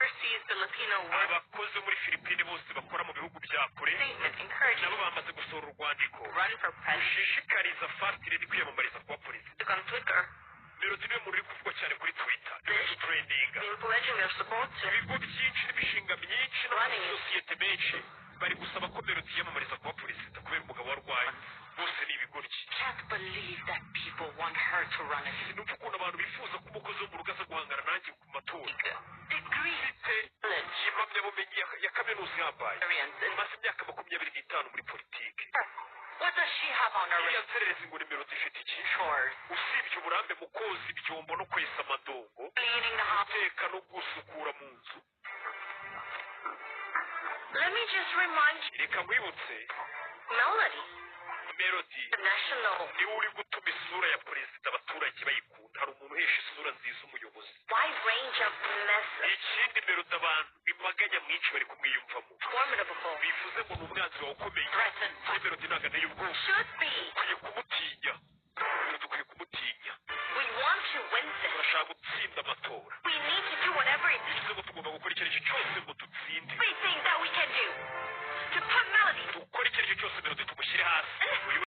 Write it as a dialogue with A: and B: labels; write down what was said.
A: overseas Filipino work
B: abakozi muri Filipine bose bakora mu bihugu bya kure
A: statement encouraging
B: nabo bamaze gusohora urwandiko
A: run for president
B: rushishikariza Fast Lady kwiyamamariza kuba polisi.
A: to come Twitter.
B: Melody niwe muri kuvugwa cyane kuri Twitter biri trendinga.
A: They're pledging their support to
B: Ibigo byinshi n'imishinga myinshi n'amasosiyete menshi bari gusaba ko Melody yiyamamariza kuba polisi kubera umugabo warwaye. Bose ni ibigoryi.
A: can't believe that people want her to run it.
B: Sinumva ukuntu abantu bifuza ko umukozi wo mu rugo aza guhangana nanjye ku matora.
A: Degree
B: Impamyabumenyi ya kaminuza yambaye
A: experience.
B: maze imyaka 25 muri politiki.
A: What does she have on her
B: Iya nzererezi ngo ni Melody ifite iki?
A: chores?
B: Usibye uburambe mu koza ibyombo no kwesa amadongo,
A: Cleaning the house.
B: guteka no gusukura mu nzu.
A: Let me just remind you,
B: Reka nkwibutse
A: Melody,
B: Melody
A: the national
B: niwe uri gutuma isura ya perezida abaturage bayikunda. Hari umuntu uhesha isura nziza umuyobozi.
A: wide range of messages.
B: Ikindi Melody abantu imbaga nyamwinshi bari kumwiyumvamo.
A: Formidable.
B: Bivuze ngo ni umwanzi wawe ukomeye.
A: Present.
B: Kuri Melody ntabwo anteye ubwoba.
A: Should be.
B: Ukwiye kumutinya. Melody ukwiye kumutinya.
A: We want to win this.
B: Turashaka gutsinda amatora.
A: We need to do whatever it
B: Bivuze ngo tugomba gukora icyo ari cyo cyose ngo